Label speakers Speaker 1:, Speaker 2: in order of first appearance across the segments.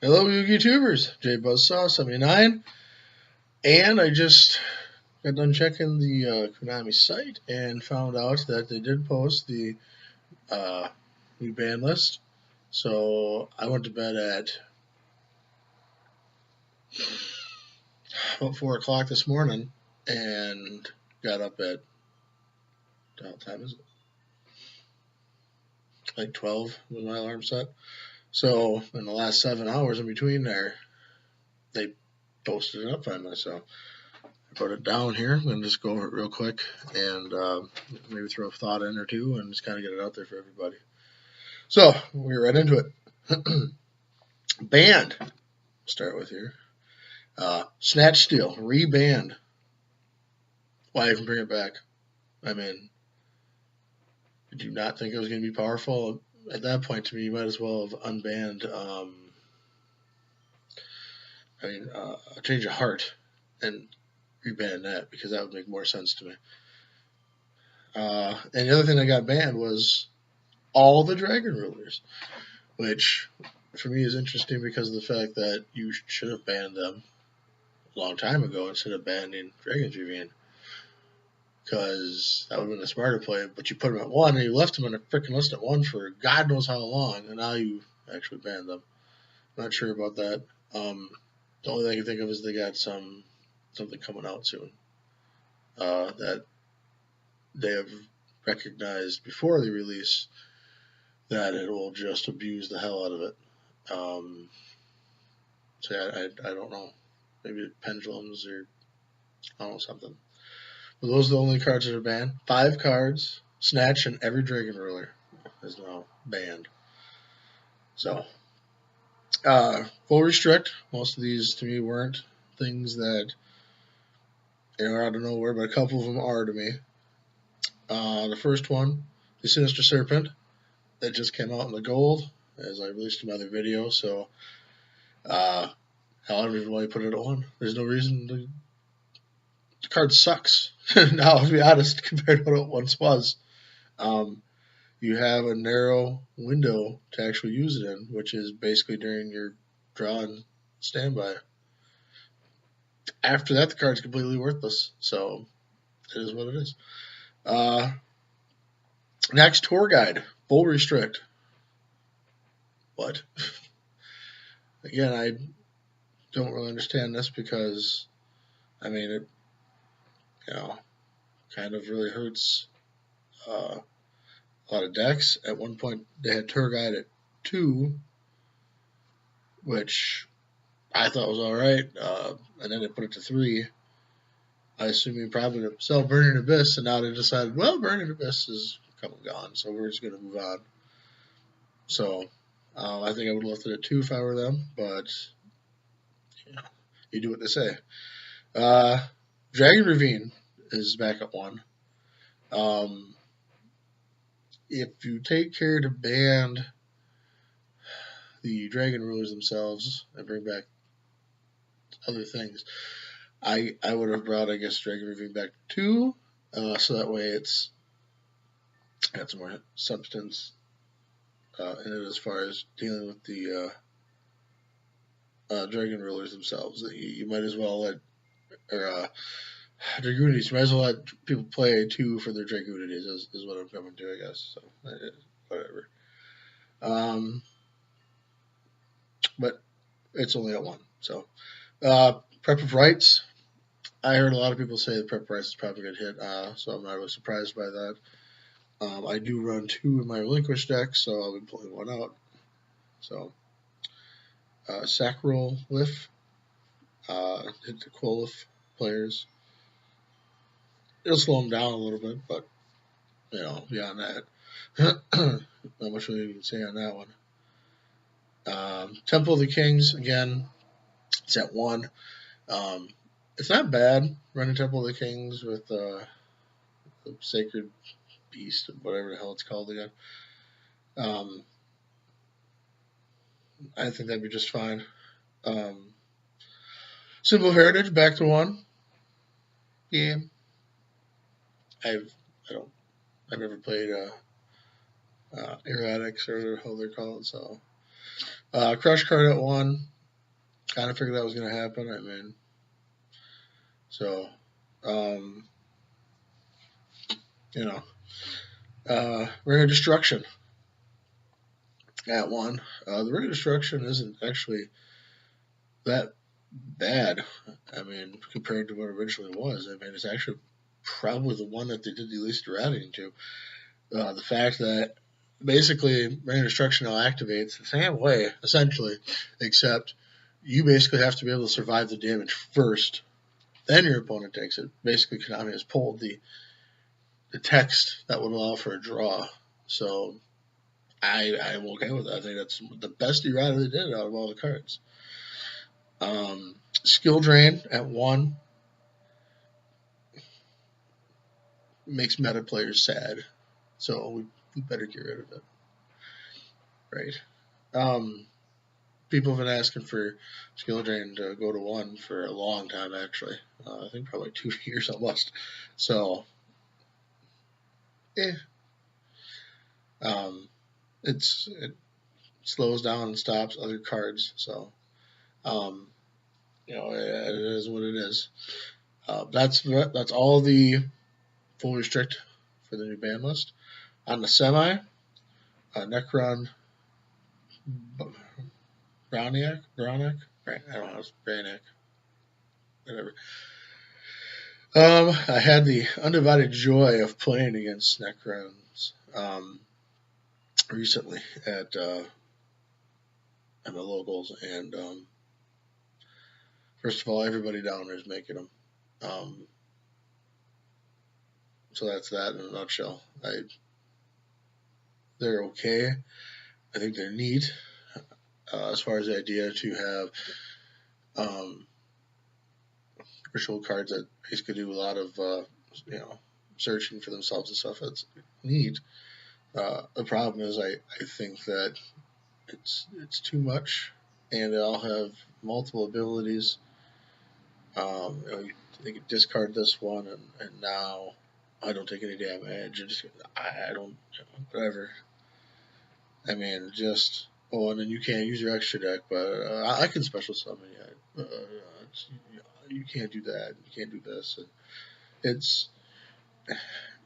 Speaker 1: Hello, YouTubers. JBuzzsaw79, and I just got done checking the Konami site and found out that they did post the uh, new ban list. So I went to bed at about 4 o'clock this morning and got up at what time is it? Like 12 was my alarm set. So in the last 7 hours in between there, they posted it up finally. So wrote it down here. I'm going to just go over it real quick and maybe throw a thought in or two and just kind of get it out there for everybody. So we're right into it. Banned. Start with here. Snatch Steel rebanned. Why even bring it back? I mean, did you not think it was going to be powerful? At that point, to me, you might as well have unbanned. A Change of Heart and reban that because that would make more sense to me. And the other thing that got banned was all the Dragon Rulers, which for me is interesting because of the fact that you should have banned them a long time ago instead of banning Dragon's Ravine, because that would have been a smarter play. But you put them at 1 and you left them on a freaking list at 1 for God knows how long, and now you actually banned them. I'm not sure about that. The only thing I can think of is they got something coming out soon that they have recognized before the release that it will just abuse the hell out of it. So I don't know. Maybe pendulums or I don't know, something. But those are the only cards that are banned. 5 cards, Snatch, and every Dragon Ruler is now banned. So, full restrict. Most of these to me weren't things that are out of nowhere, but a couple of them are to me. The first one, the Sinister Serpent, that just came out in the gold, as I released in my other video. So, I don't even want to put it at 1. There's no reason to. The card sucks now, to be honest, compared to what it once was. You have a narrow window to actually use it in, which is basically during your draw and standby. After that, the card's completely worthless. So it is what it is. Next, Tour Guide, full restrict. What? Again, I don't really understand this because, I mean, it, kind of really hurts a lot of decks. At one point, they had Tour Guide at 2, which I thought was alright, and then they put it to 3. I assume you probably to sell Burning Abyss, and now they decided, well, Burning Abyss is come and gone, so we're just going to move on. So, I think I would have left it at 2 if I were them, but you do what they say. Dragon Ravine is back at 1. If you take care to ban the Dragon Rulers themselves and bring back other things, I would have brought, I guess, Dragon Ravine back to 2, so that way it's got some more substance in it as far as dealing with the Dragon Rulers themselves. You might as well let, or Dragoonities, you might as well let people play 2 for their Dragoonities, is what I'm coming to, I guess. So, whatever. But it's only at 1. So, Prep of Rights. I heard a lot of people say that Prep of Rights is probably a good hit, so I'm not really surprised by that. I do run 2 in my Relinquish deck, so I'll be pulling 1 out. So, Sacral Lift, hit the Quolif players. It'll slow them down a little bit, but, beyond that, not much really you can say on that one. Temple of the Kings, again, it's at 1. It's not bad running Temple of the Kings with the Sacred Beast, whatever the hell it's called again. I think that'd be just fine. Symbol of Heritage back to 1. Yeah. I've never played Erratics or whatever the hell they're called. So Crush card at 1. Kind of figured that was going to happen. I mean, so, um, you know, Ring of Destruction at 1. The Ring of Destruction isn't actually that bad. I mean, compared to what it originally was. I mean, it's actually probably the one that they did the least routing to. The fact that basically Ring of Destruction now activates the same way, essentially, except you basically have to be able to survive the damage first, then your opponent takes it. Basically, Konami has pulled the text that would allow for a draw. So I'm okay with that. I think that's the best errata they did out of all the cards. Skill Drain at 1 makes meta players sad. So we better get rid of it. Right. People have been asking for Skill Drain to go to 1 for a long time, actually. I think probably 2 years almost. So, it slows down and stops other cards. So, it is what it is. That's all the full restrict for the new ban list. On the semi, Necron Browniak? I don't know, it's Braniac. Whatever. I had the undivided joy of playing against Necrons recently at my locals, and first of all, everybody down there is making them. So that's that in a nutshell. They're okay. I think they're neat. As far as the idea to have ritual cards that basically do a lot of searching for themselves and stuff. It's neat. The problem is I think that it's too much, and they all have multiple abilities. They can discard this one, and now I don't take any damage. I don't, whatever. I mean, and then you can't use your extra deck, but I can special summon you. You can't do that. You can't do this. It's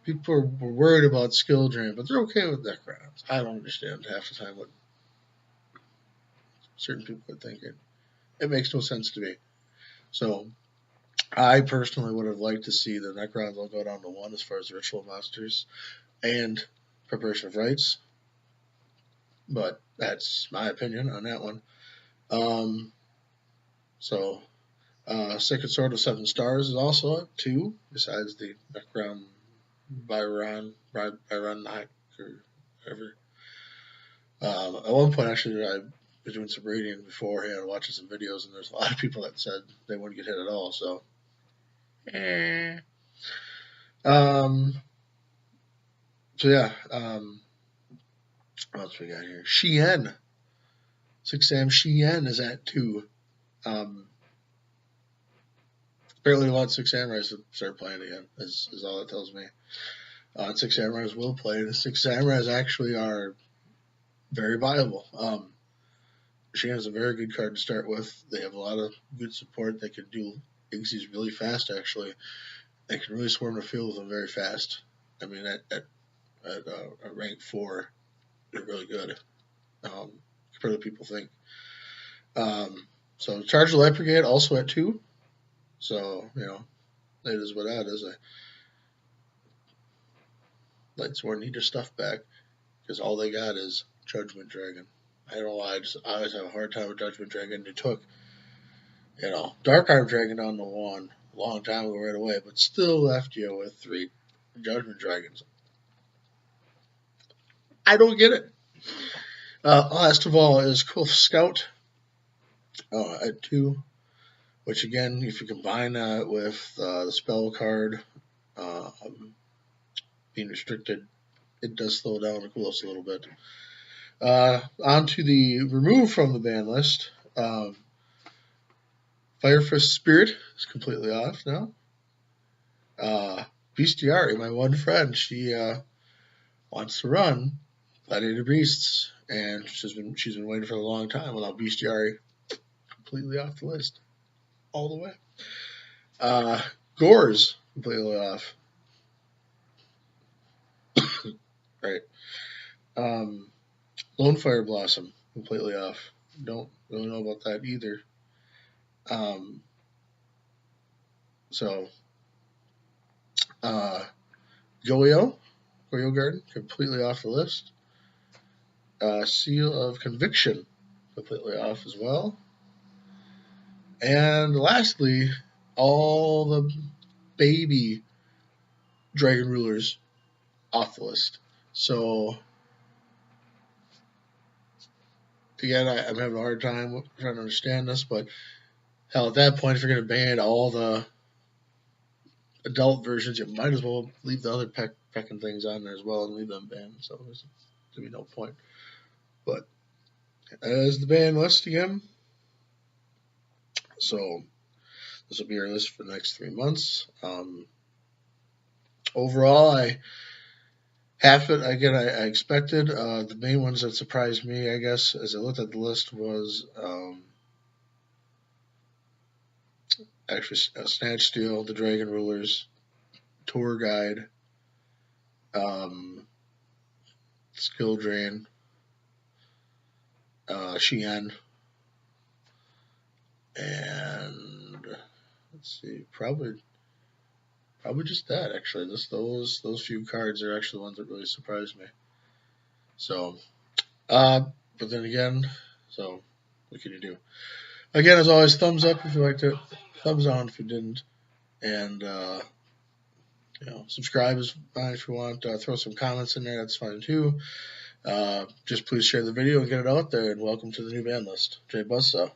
Speaker 1: people are worried about skill drain, but they're okay with deck rounds. I don't understand half the time what certain people are thinking. It makes no sense to me. So I personally would have liked to see the Necrons all go down to 1 as far as the ritual monsters and preparation of rites. But that's my opinion on that one. Sacred Sword of 7 Stars is also at 2, besides the Necron Byron Knight or whatever. At one point, actually, I was doing some reading beforehand, watching some videos, and there's a lot of people that said they wouldn't get hit at all. So, So yeah. What else we got here? Shien. 6am Shien is at 2. Apparently, a lot of 6 Samurais start playing again. Is all that tells me. 6 Samurais will play. The 6 Samurais actually are very viable. Shien is a very good card to start with. They have a lot of good support. They can do Iggy's really fast, actually. They can really swarm the field with them very fast. I mean, at rank 4, they're really good compared to people think. So Charge the Light Brigade also at 2. So, that is what that is. Lightsworn need their stuff back because all they got is Judgment Dragon. I don't know why. I always have a hard time with Judgment Dragon. They took, Dark Arm Dragon on the 1 a long time ago right away, but still left you with 3 Judgment Dragons. I don't get it. Last of all is Qulf Scout at 2, which again, if you combine that with the spell card being restricted, it does slow down the Qulfs a little bit. On to the remove from the ban list. Firefist Spirit is completely off now. Bestiari, my one friend, she wants to run Gladiator Beasts, and she's been waiting for a long time without Bestiari completely off the list, all the way. Gores completely off. Right. Lone Fire Blossom completely off. Don't really know about that either. Um, so Goyo Garden completely off the list. Seal of Conviction completely off as well. And lastly, all the baby Dragon Rulers off the list. So again, I'm having a hard time trying to understand this, but hell, at that point, if you're going to ban all the adult versions, you might as well leave the other pecking things on there as well and leave them banned. So there's to be no point. But as the ban list again, so this will be our list for the next 3 months. Overall, half of it, again, I expected. The main ones that surprised me, I guess, as I looked at the list was actually Snatch Steal, the Dragon Rulers, Tour Guide, Skill Drain, Shien, and let's see, probably just that actually. Those few cards are actually the ones that really surprised me. So, but then again, so what can you do? Again, as always, thumbs up if you liked it, thumbs down if you didn't, and subscribe is fine if you want. Throw some comments in there, that's fine too. Just please share the video and get it out there. And welcome to the new ban list, Jay Buzzsaw.